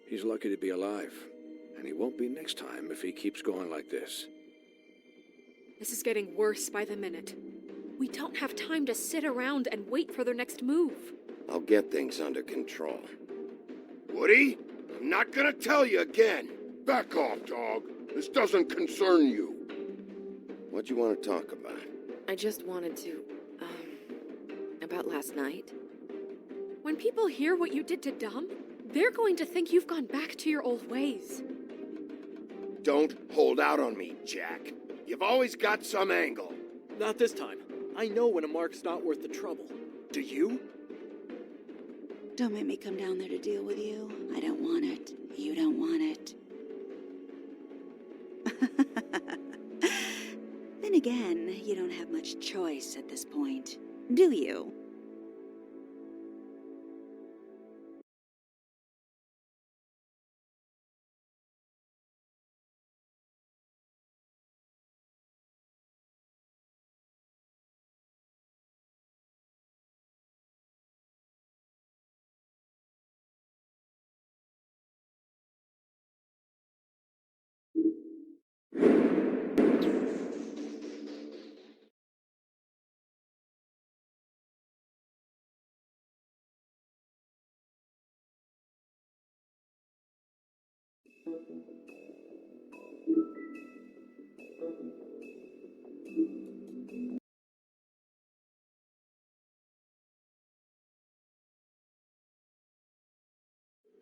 He's lucky to be alive. And he won't be next time if he keeps going like this. This is getting worse by the minute. We don't have time to sit around and wait for their next move. I'll get things under control. Woody, I'm not gonna tell you again. Back off, dog. This doesn't concern you. What do you want to talk about? I just wanted to, about last night. When people hear what you did to Dom, they're going to think you've gone back to your old ways. Don't hold out on me, Jack. You've always got some angle. Not this time. I know when a mark's not worth the trouble. Do you? Don't make me come down there to deal with you. I don't want it. You don't want it. Then again, you don't have much choice at this point, do you?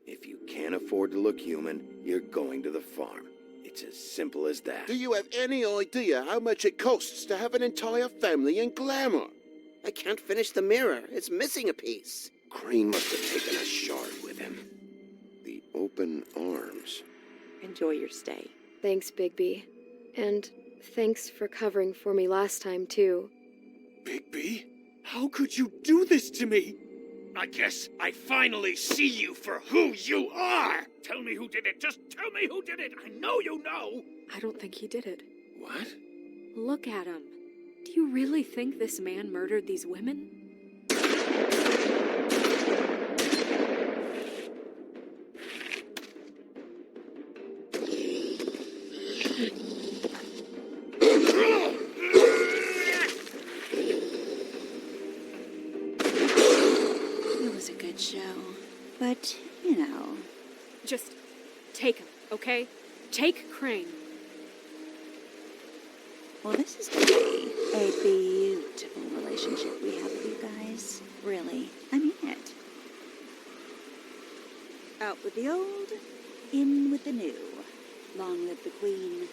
If you can't afford to look human, you're going to the farm. It's as simple as that. Do you have any idea how much it costs to have an entire family in glamour? I can't finish the mirror. It's missing a piece. Crane must have taken a shard with him. The open arms. Enjoy your stay. Thanks, Bigby. And thanks for covering for me last time, too. Bigby? How could you do this to me? I guess I finally see you for who you are! Tell me who did it! Just tell me who did it! I know you know! I don't think he did it. What? Look at him. Do you really think this man murdered these women? Show. But, you know... Just take him, okay? Take Crane. Well, this is going to be a beautiful relationship we have with you guys. Really. I mean it. Out with the old, in with the new. Long live the Queen.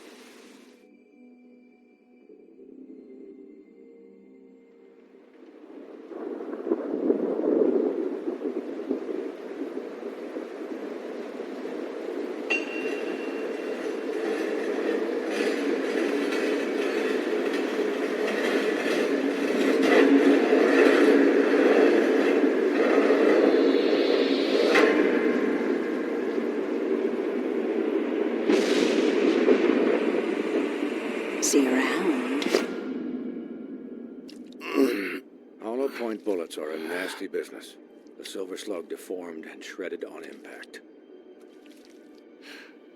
See you around. Hollow point bullets are a nasty business. The silver slug deformed and shredded on impact.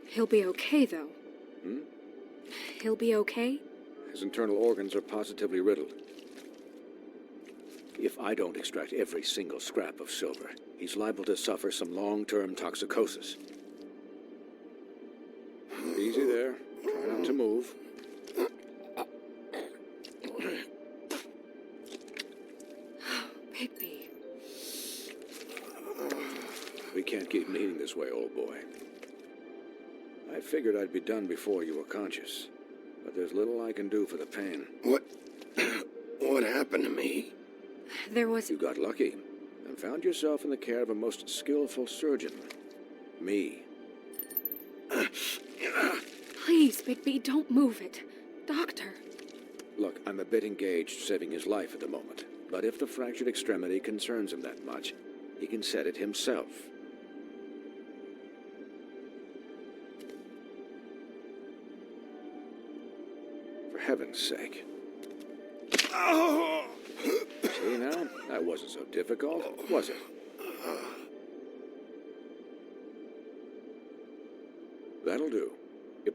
He'll be okay, though. Hmm? He'll be okay? His internal organs are positively riddled. If I don't extract every single scrap of silver, he's liable to suffer some long-term toxicosis. Easy there. Try not to move. Bigby. We can't keep bleeding this way, old boy. I figured I'd be done before you were conscious, but there's little I can do for the pain. What happened to me? There was... You got lucky and found yourself in the care of a most skillful surgeon. Me. Please, Bigby, don't move it. Doctor. Look, I'm a bit engaged saving his life at the moment, but if the fractured extremity concerns him that much, he can set it himself. For heaven's sake. See now? That wasn't so difficult, was it?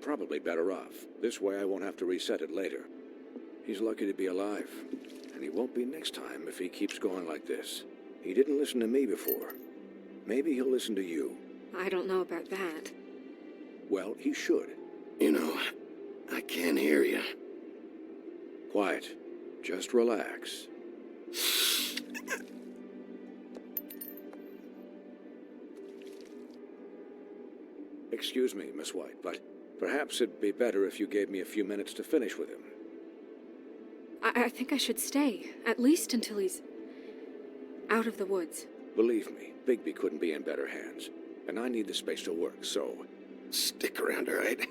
probably better off. This way I won't have to reset it later. He's lucky to be alive, and he won't be next time if he keeps going like this. He didn't listen to me before. Maybe he'll listen to you. I don't know about that. Well, he should. You know, I can't hear you. Quiet. Just relax. Excuse me, Miss White, but perhaps it'd be better if you gave me a few minutes to finish with him. I think I should stay, at least until he's out of the woods. Believe me, Bigby couldn't be in better hands, and I need the space to work, so... Stick around, all right?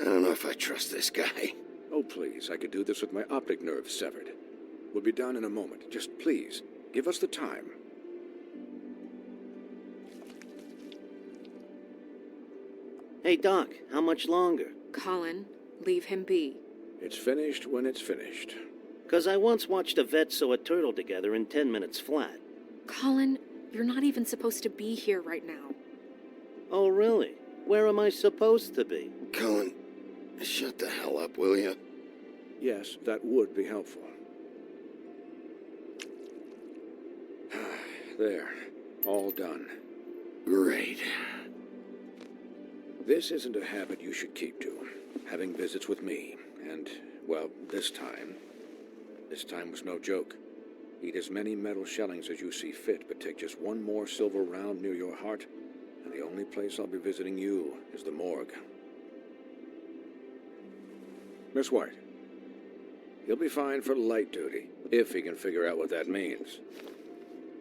I don't know if I trust this guy. Oh, please, I could do this with my optic nerve severed. We'll be down in a moment. Just please, give us the time. Hey, Doc, how much longer? Colin, leave him be. It's finished when it's finished. 'Cause I once watched a vet sew a turtle together in 10 minutes flat. Colin, you're not even supposed to be here right now. Oh, really? Where am I supposed to be? Colin, shut the hell up, will you? Yes, that would be helpful. There, all done. Great. This isn't a habit you should keep to, having visits with me. And, well, this time was no joke. Eat as many metal shellings as you see fit, but take just one more silver round near your heart, and the only place I'll be visiting you is the morgue. Miss White, he'll be fine for light duty, if he can figure out what that means.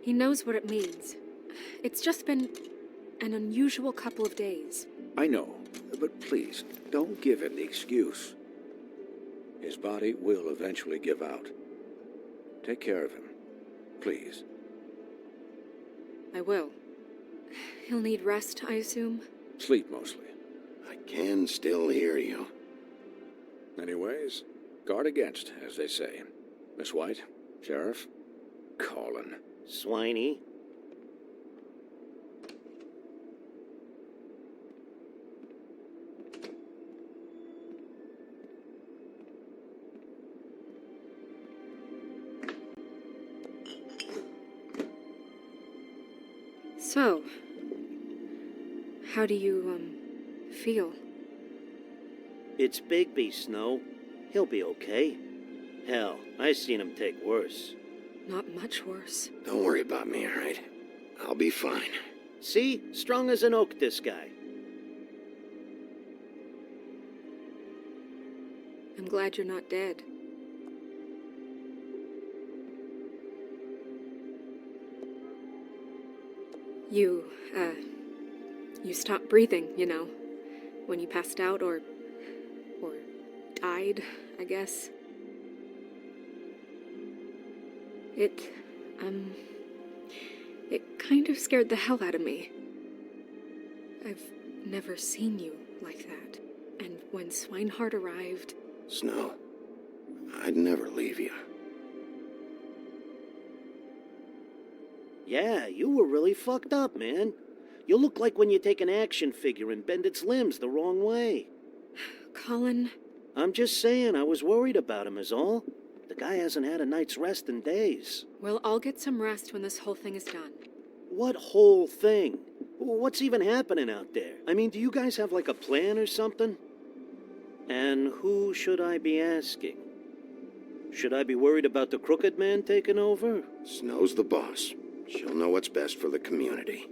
He knows what it means. It's just been an unusual couple of days. I know, but please, don't give him the excuse. His body will eventually give out. Take care of him, please. I will. He'll need rest, I assume? Sleep, mostly. I can still hear you. Anyways, guard against, as they say. Miss White, Sheriff, Colin. Swiney. So, how do you, feel? It's Bigby, Snow. He'll be okay. Hell, I seen him take worse. Not much worse. Don't worry about me, all right? I'll be fine. See? Strong as an oak, this guy. I'm glad you're not dead. You stopped breathing, you know, when you passed out or died, I guess. It kind of scared the hell out of me. I've never seen you like that. And when Swinehart arrived... Snow, I'd never leave you. Yeah, you were really fucked up, man. You look like when you take an action figure and bend its limbs the wrong way. Colin... I'm just saying, I was worried about him is all. The guy hasn't had a night's rest in days. Well, I'll get some rest when this whole thing is done. What whole thing? What's even happening out there? I mean, do you guys have like a plan or something? And who should I be asking? Should I be worried about the Crooked Man taking over? Snow's the boss. She'll know what's best for the community.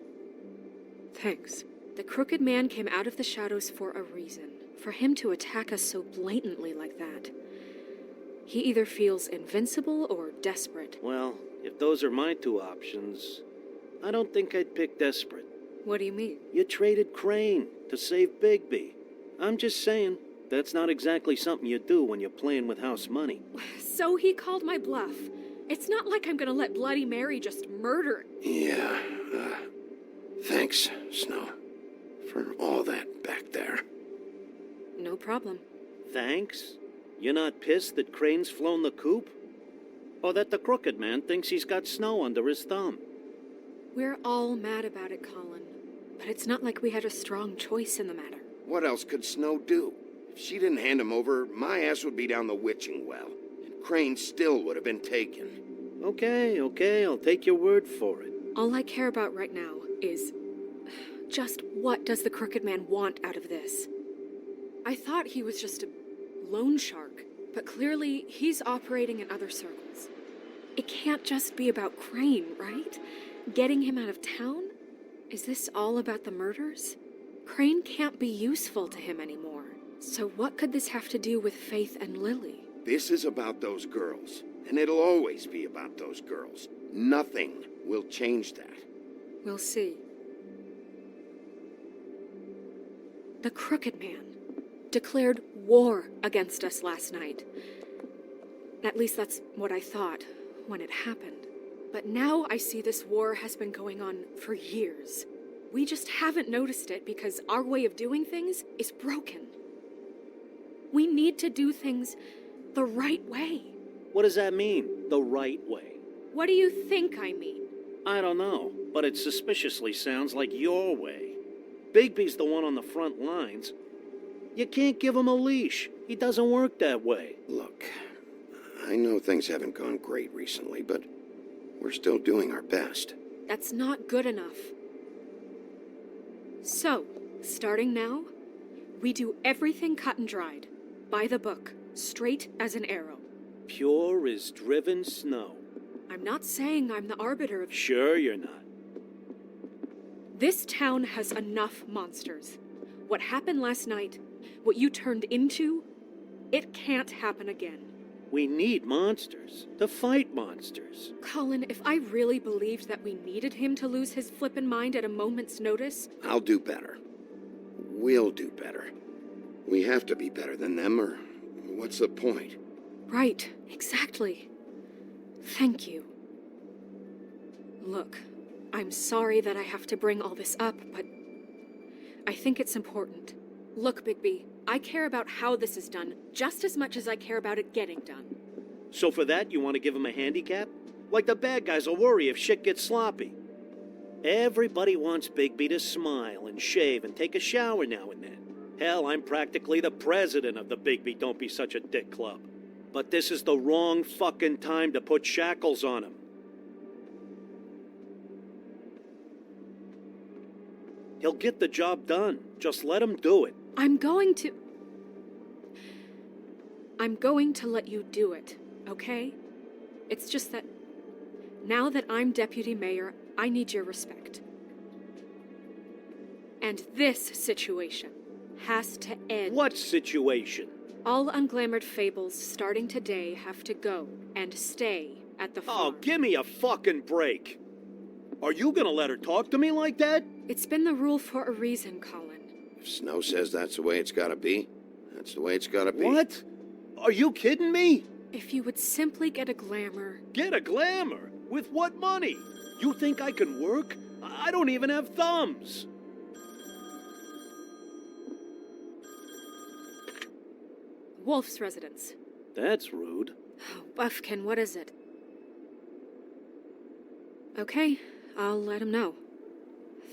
Thanks. The Crooked Man came out of the shadows for a reason. For him to attack us so blatantly like that. He either feels invincible or desperate. Well, if those are my two options, I don't think I'd pick desperate. What do you mean? You traded Crane to save Bigby. I'm just saying, that's not exactly something you do when you're playing with house money. So he called my bluff. It's not like I'm gonna let Bloody Mary just murder... Yeah, thanks, Snow, for all that back there. No problem. Thanks? You're not pissed that Crane's flown the coop? Or that the Crooked Man thinks he's got Snow under his thumb? We're all mad about it, Colin. But it's not like we had a strong choice in the matter. What else could Snow do? If she didn't hand him over, my ass would be down the witching well, and Crane still would have been taken. Okay, I'll take your word for it. All I care about right now is just what does the Crooked Man want out of this? I thought he was just a loan shark, but clearly he's operating in other circles. It can't just be about Crane, right? Getting him out of town? Is this all about the murders? Crane can't be useful to him anymore. So what could this have to do with Faith and Lily? This is about those girls, and it'll always be about those girls. Nothing will change that. We'll see. The Crooked Man declared war against us last night. At least that's what I thought when it happened. But now I see this war has been going on for years. We just haven't noticed it because our way of doing things is broken. We need to do things the right way. What does that mean, the right way? What do you think I mean? I don't know, but it suspiciously sounds like your way. Bigby's the one on the front lines. You can't give him a leash. He doesn't work that way. Look, I know things haven't gone great recently, but we're still doing our best. That's not good enough. So, starting now, we do everything cut and dried, by the book, straight as an arrow. Pure as driven snow. I'm not saying I'm the arbiter of... Sure you're not. This town has enough monsters. What happened last night, what you turned into, it can't happen again. We need monsters to fight monsters. Colin, if I really believed that we needed him to lose his flippin' mind at a moment's notice... I'll do better. We'll do better. We have to be better than them, or what's the point? Right, exactly. Thank you. Look, I'm sorry that I have to bring all this up, but I think it's important. Look, Bigby, I care about how this is done just as much as I care about it getting done. So for that, you want to give him a handicap? Like the bad guys will worry if shit gets sloppy. Everybody wants Bigby to smile and shave and take a shower now and then. Hell, I'm practically the president of the Bigby Don't Be Such a Dick Club. But this is the wrong fucking time to put shackles on him. He'll get the job done. Just let him do it. I'm going to let you do it, okay? It's just that now that I'm deputy mayor, I need your respect. And this situation has to end. What situation? All unglamored fables starting today have to go and stay at the farm. Oh, give me a fucking break. Are you gonna let her talk to me like that? It's been the rule for a reason, Colin. If Snow says that's the way it's gotta be, that's the way it's gotta be. What? Are you kidding me? If you would simply get a glamour... Get a glamour? With what money? You think I can work? I don't even have thumbs. Wolf's residence. That's rude. Oh, Buffkin, what is it? Okay, I'll let him know.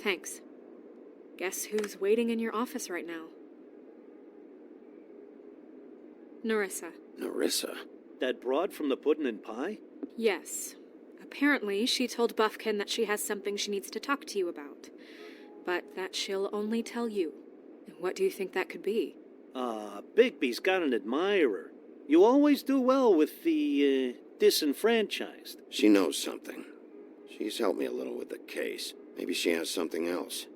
Thanks. Guess who's waiting in your office right now? Narissa. Narissa? That broad from the puddin' and pie? Yes. Apparently, she told Buffkin that she has something she needs to talk to you about. But that she'll only tell you. What do you think that could be? Bigby's got an admirer. You always do well with the, disenfranchised. She knows something. She's helped me a little with the case. Maybe she has something else.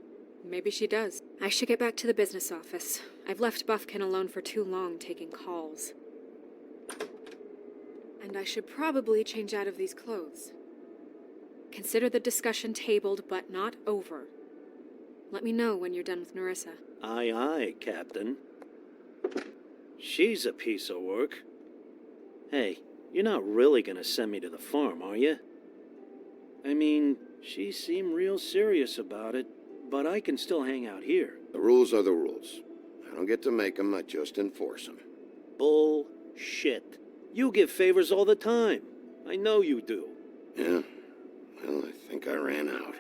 Maybe she does. I should get back to the business office. I've left Buffkin alone for too long taking calls. And I should probably change out of these clothes. Consider the discussion tabled, but not over. Let me know when you're done with Narissa. Aye, aye, Captain. She's a piece of work. Hey, you're not really gonna send me to the farm, are you? I mean, she seemed real serious about it, but I can still hang out here. The rules are the rules. I don't get to make them, I just enforce them. Bullshit. You give favors all the time. I know you do. Yeah? Well, I think I ran out.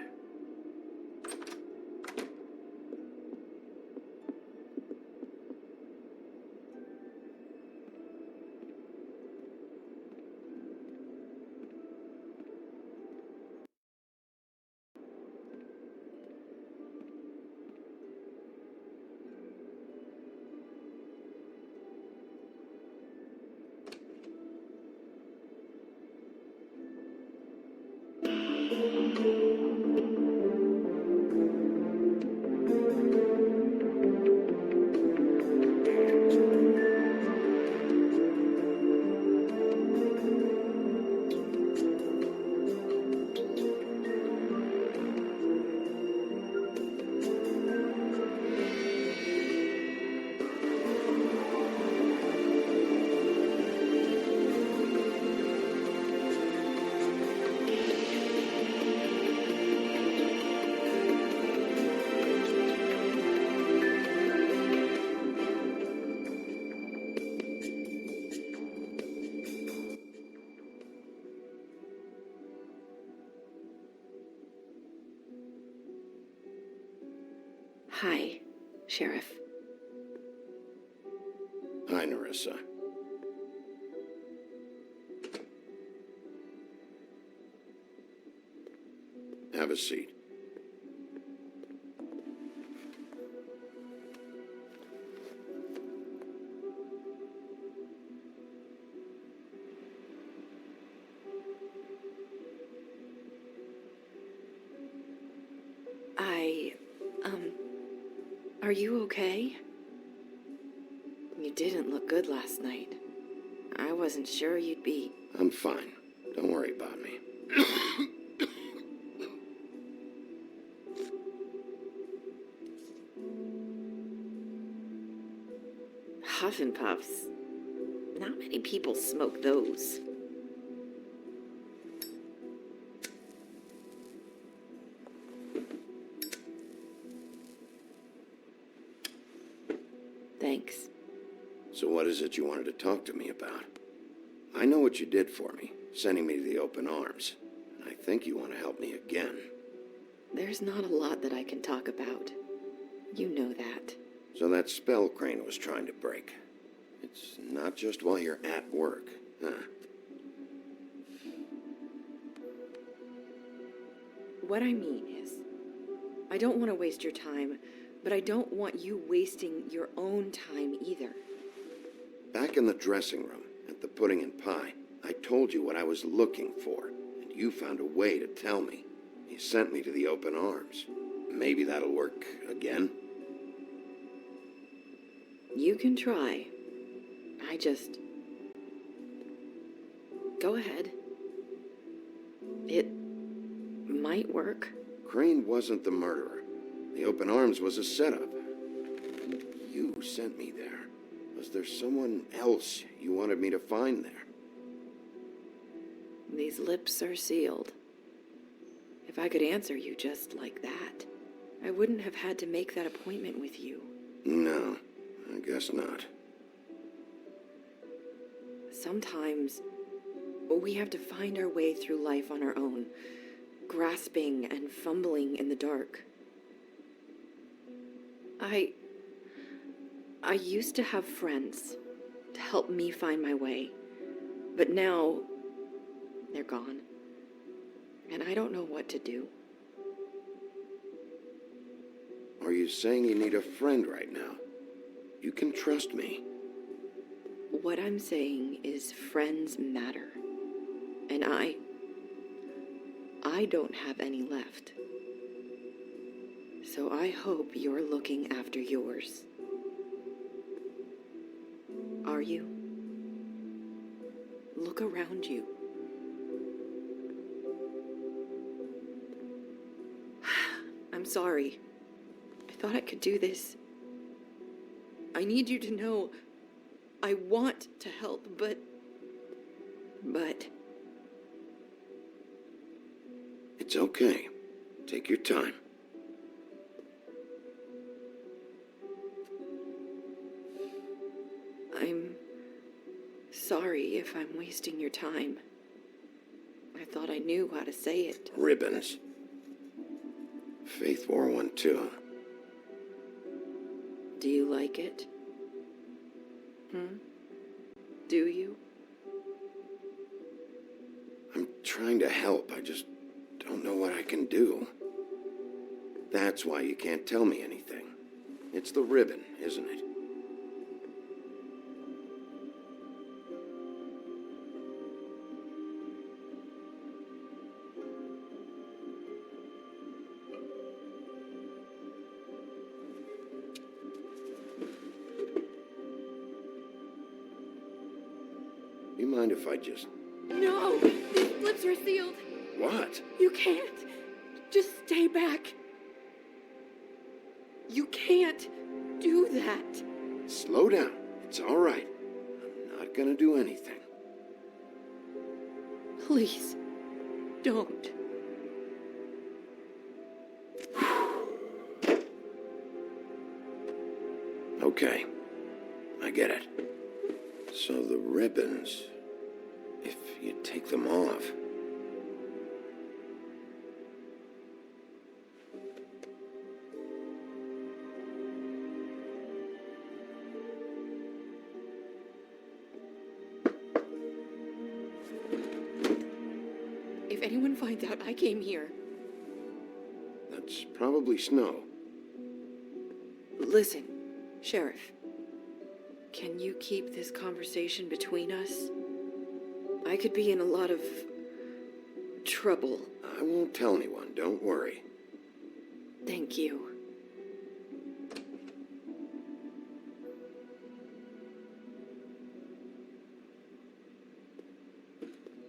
Hi, Sheriff. Hi, Nerissa. Have a seat. Are you okay? You didn't look good last night. I wasn't sure you'd be... I'm fine. Don't worry about me. Huff and Puffs. Not many people smoke those. Thanks. So what is it you wanted to talk to me about? I know what you did for me, sending me to the open arms. And I think you want to help me again. There's not a lot that I can talk about. You know that. So that spell Crane was trying to break. It's not just while you're at work, huh? What I mean is, I don't want to waste your time, but I don't want you wasting your own time either. Back in the dressing room, at the pudding and pie, I told you what I was looking for, and you found a way to tell me. You sent me to the open arms. Maybe that'll work again? You can try. I just... Go ahead. It might work. Crane wasn't the murderer. The open arms was a setup. You sent me there. Was there someone else you wanted me to find there? These lips are sealed. If I could answer you just like that, I wouldn't have had to make that appointment with you. No, I guess not. Sometimes we have to find our way through life on our own, grasping and fumbling in the dark. I used to have friends to help me find my way, but now they're gone, and I don't know what to do. Are you saying you need a friend right now? You can trust me. What I'm saying is friends matter, and I don't have any left. So I hope you're looking after yours. Are you? Look around you. I'm sorry. I thought I could do this. I need you to know I want to help, but... It's okay. Take your time. I'm sorry if I'm wasting your time. I thought I knew how to say it. Ribbons. Faith wore one too. Do you like it? Do you? I'm trying to help. I just don't know what I can do. That's why you can't tell me anything. It's the ribbon, isn't it? You mind if I just... No! These lips are sealed! What? You can't! Just stay back! You can't do that! Slow down. It's all right. I'm not gonna do anything. Please, don't. Okay. I get it. So the ribbons, if you take them off... anyone finds out I came here... That's probably Snow. Listen, Sheriff. Can you keep this conversation between us? I could be in a lot of... trouble. I won't tell anyone, don't worry. Thank you.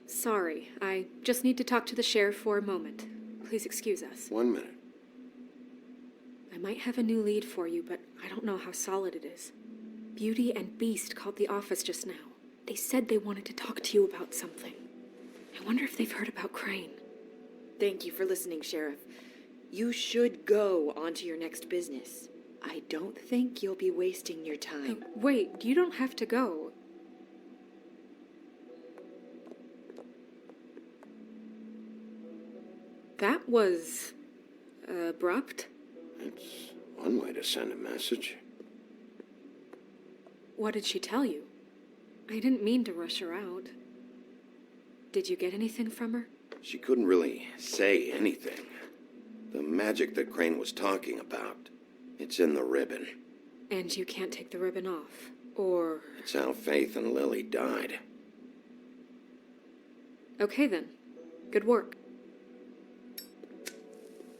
Sorry, I just need to talk to the sheriff for a moment. Please excuse us. 1 minute. I might have a new lead for you, but I don't know how solid it is. Beauty and Beast called the office just now. They said they wanted to talk to you about something. I wonder if they've heard about Crane. Thank you for listening, Sheriff. You should go on to your next business. I don't think you'll be wasting your time. Wait, you don't have to go. That was... abrupt. It's one way to send a message. What did she tell you? I didn't mean to rush her out. Did you get anything from her? She couldn't really say anything. The magic that Crane was talking about, it's in the ribbon. And you can't take the ribbon off, or... It's how Faith and Lily died. Okay then. Good work.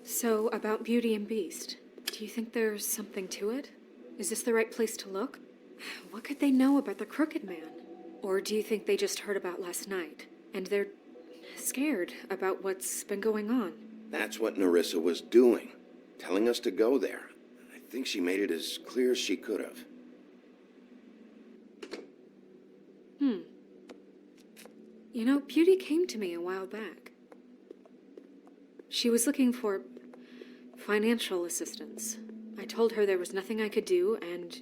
So, about Beauty and Beast, do you think there's something to it? Is this the right place to look? What could they know about the Crooked Man? Or do you think they just heard about last night, and they're scared about what's been going on? That's what Nerissa was doing, telling us to go there. I think she made it as clear as she could have. You know, Beauty came to me a while back. She was looking for financial assistance. I told her there was nothing I could do, and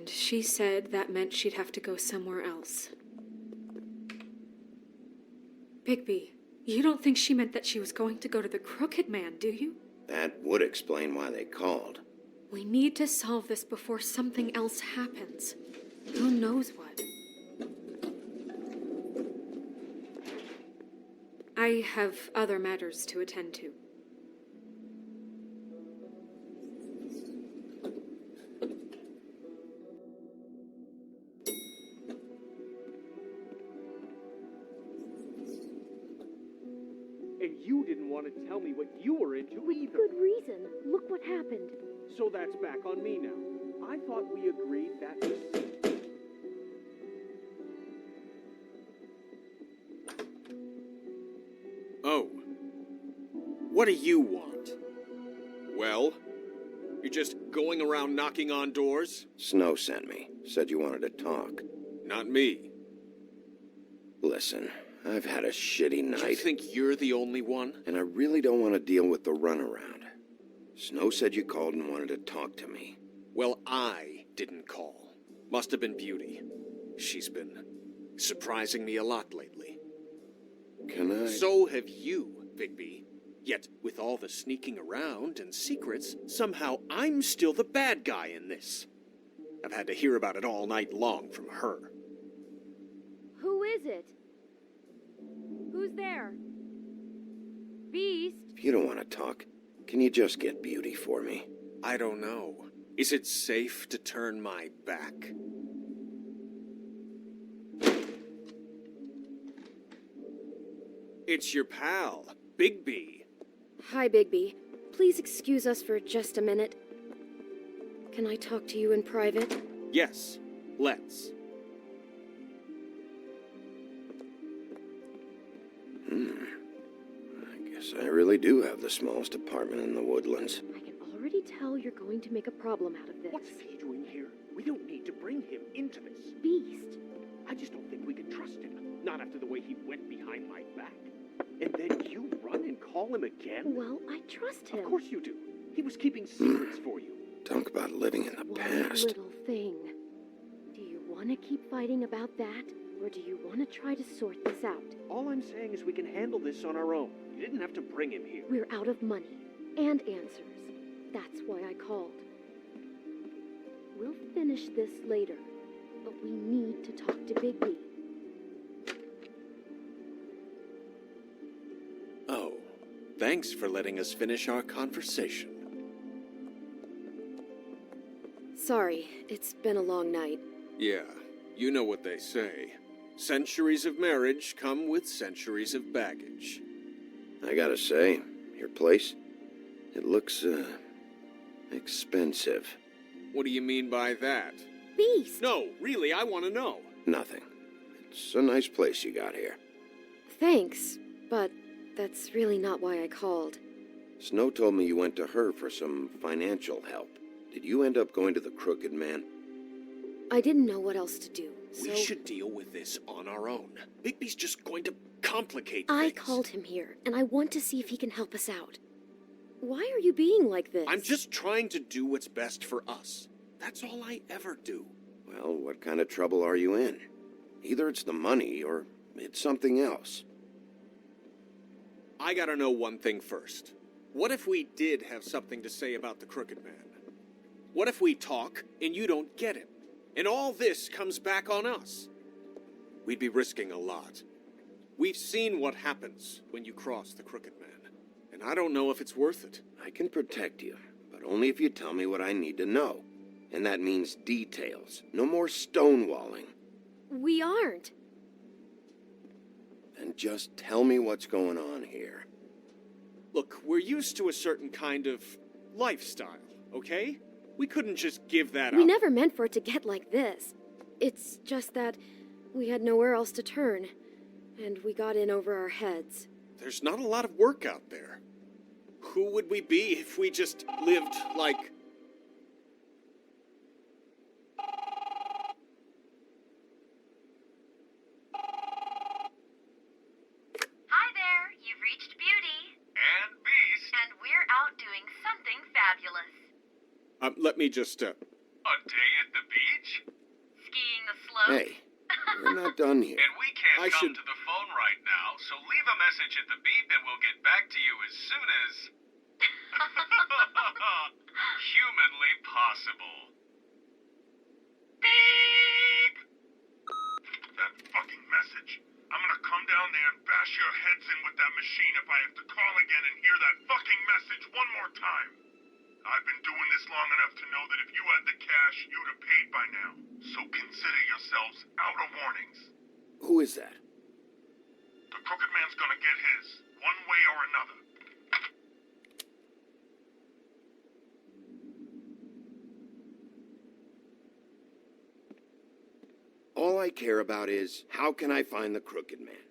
she said that meant she'd have to go somewhere else. Bigby, you don't think she meant that she was going to go to the Crooked Man, do you? That would explain why they called. We need to solve this before something else happens. Who knows what? I have other matters to attend to. And you didn't want to tell me what you were into either. Good reason. Look what happened. So that's back on me now. I thought we agreed that was... Oh. What do you want? Well? You're just going around knocking on doors? Snow sent me. Said you wanted to talk. Not me. Listen, I've had a shitty night. You think you're the only one? And I really don't want to deal with the runaround. Snow said you called and wanted to talk to me. Well, I didn't call. Must have been Beauty. She's been surprising me a lot lately. Can I... So have you, Bigby. Yet, with all the sneaking around and secrets, somehow I'm still the bad guy in this. I've had to hear about it all night long from her. Who is it? Who's there? Beast? If you don't want to talk, can you just get Beauty for me? I don't know. Is it safe to turn my back? It's your pal, Bigby. Hi, Bigby. Please excuse us for just a minute. Can I talk to you in private? Yes, let's. I guess I really do have the smallest apartment in the Woodlands. I can already tell you're going to make a problem out of this. What's he doing here? We don't need to bring him into this. Beast. I just don't think we can trust him. Not after the way he went behind my back. And then you run and call him again? Well, I trust him. Of course you do. He was keeping secrets for you. Talk about living in the One past. little thing. Do you want to keep fighting about that? Or do you want to try to sort this out? All I'm saying is we can handle this on our own. You didn't have to bring him here. We're out of money. And answers. That's why I called. We'll finish this later. But we need to talk to Bigby. Thanks for letting us finish our conversation. Sorry, it's been a long night. Yeah, you know what they say. Centuries of marriage come with centuries of baggage. I gotta say, your place, it looks, expensive. What do you mean by that? Beast! No, really, I want to know. Nothing. It's a nice place you got here. Thanks, but that's really not why I called. Snow told me you went to her for some financial help. Did you end up going to the Crooked Man? I didn't know what else to do, so... We should deal with this on our own. Bigby's just going to complicate I things. called him here, and I want to see if he can help us out. Why are you being like this? I'm just trying to do what's best for us. That's all I ever do. Well, what kind of trouble are you in? Either it's the money, or it's something else. I gotta know one thing first. What if we did have something to say about the Crooked Man? What if we talk, and you don't get him? And all this comes back on us? We'd be risking a lot. We've seen what happens when you cross the Crooked Man, and I don't know if it's worth it. I can protect you, but only if you tell me what I need to know. And that means details. No more stonewalling. We aren't. Then just tell me what's going on here. Look, we're used to a certain kind of lifestyle, okay? We couldn't just give that up. We never meant for it to get like this. It's just that we had nowhere else to turn, and we got in over our heads. There's not a lot of work out there. Who would we be if we just lived like... Hi there, you've reached Beauty. And Beast. And we're out doing something fabulous. let me just, A day at the beach? Skiing the slopes? Hey, we're not done here. And we can't come to the phone right now, so leave a message at the beep and we'll get back to you as soon as... humanly possible. Beep! That fucking message. I'm gonna come down there and bash your heads in with that machine if I have to call again and hear that fucking message one more time. I've been doing this long enough to know that if you had the cash, you'd have paid by now. So consider yourselves out of warnings. Who is that? The Crooked Man's gonna get his, one way or another. All I care about is, how can I find the Crooked Man?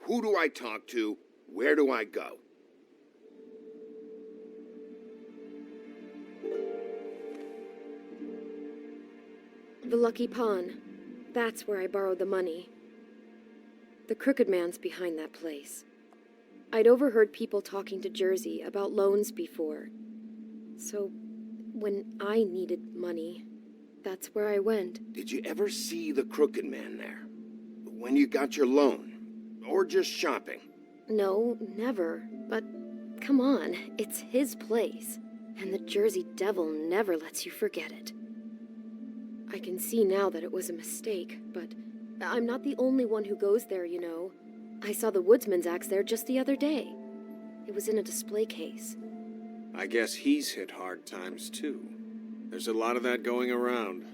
Who do I talk to? Where do I go? The Lucky Pawn. That's where I borrowed the money. The Crooked Man's behind that place. I'd overheard people talking to Jersey about loans before. So, when I needed money, that's where I went. Did you ever see the Crooked Man there? When you got your loan? Or just shopping? No, never. But come on, it's his place. And the Jersey Devil never lets you forget it. I can see now that it was a mistake, but I'm not the only one who goes there, you know. I saw the Woodsman's axe there just the other day. It was in a display case. I guess he's hit hard times, too. There's a lot of that going around.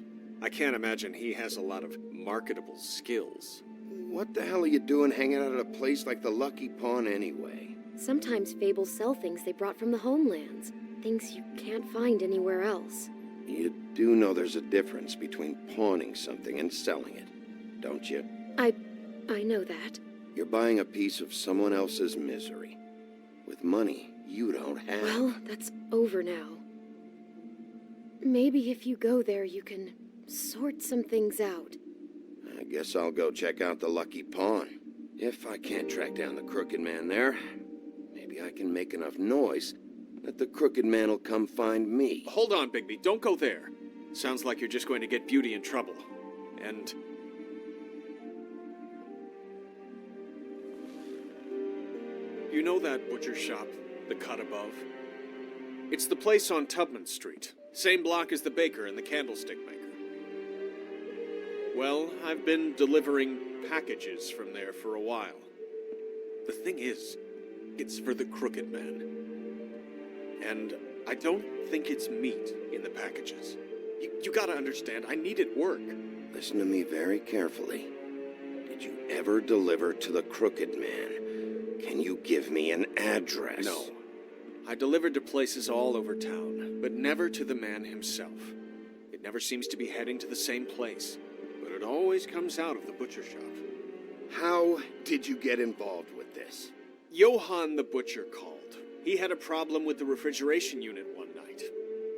I can't imagine he has a lot of marketable skills. What the hell are you doing hanging out at a place like the Lucky Pawn anyway? Sometimes fables sell things they brought from the homelands. Things you can't find anywhere else. You do know there's a difference between pawning something and selling it, don't you? I know that. You're buying a piece of someone else's misery. With money you don't have. Well, that's over now. Maybe if you go there, you can sort some things out. I guess I'll go check out the Lucky Pawn. If I can't track down the Crooked Man there, maybe I can make enough noise that the Crooked Man will come find me. Hold on, Bigby. Don't go there. Sounds like you're just going to get Beauty in trouble. And... you know that butcher shop, the cut above? It's the place on Tubman Street. Same block as the baker and the candlestick maker. Well, I've been delivering packages from there for a while. The thing is, It's for the Crooked Man. And I don't think it's meat in the packages. You gotta understand, I need it work. Listen to me very carefully. Did you ever deliver to the Crooked Man? Can you give me an address? No. I delivered to places all over town, but never to the man himself. It never seems to be heading to the same place, but it always comes out of the butcher shop. How did you get involved with this? Johann the butcher called. He had a problem with the refrigeration unit one night.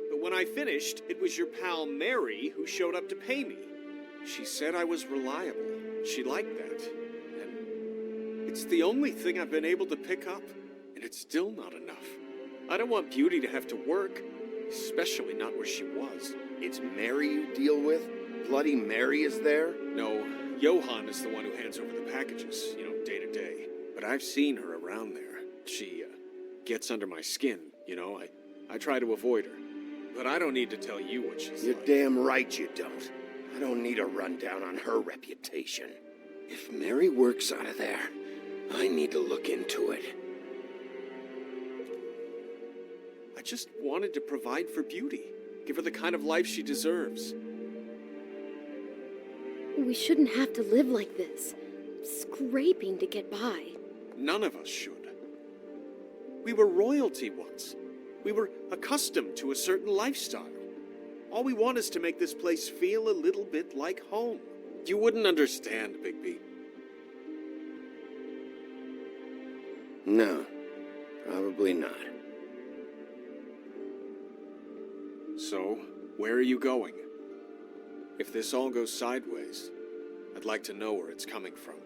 But when I finished, it was your pal Mary who showed up to pay me. She said I was reliable. She liked that. And it's the only thing I've been able to pick up, and it's still not enough. I don't want Beauty to have to work, especially not where she was. It's Mary you deal with? Bloody Mary is there? No, Johann is the one who hands over the packages, day to day. But I've seen her around there. She, gets under my skin, I try to avoid her. But I don't need to tell you what she's You're like. damn right you don't. I don't need a rundown on her reputation. If Mary works out of there, I need to look into it. I just wanted to provide for Beauty. Give her the kind of life she deserves. We shouldn't have to live like this, scraping to get by. None of us should. We were royalty once. We were accustomed to a certain lifestyle. All we want is to make this place feel a little bit like home. You wouldn't understand, Bigby. No, probably not. So, where are you going? If this all goes sideways, I'd like to know where it's coming from.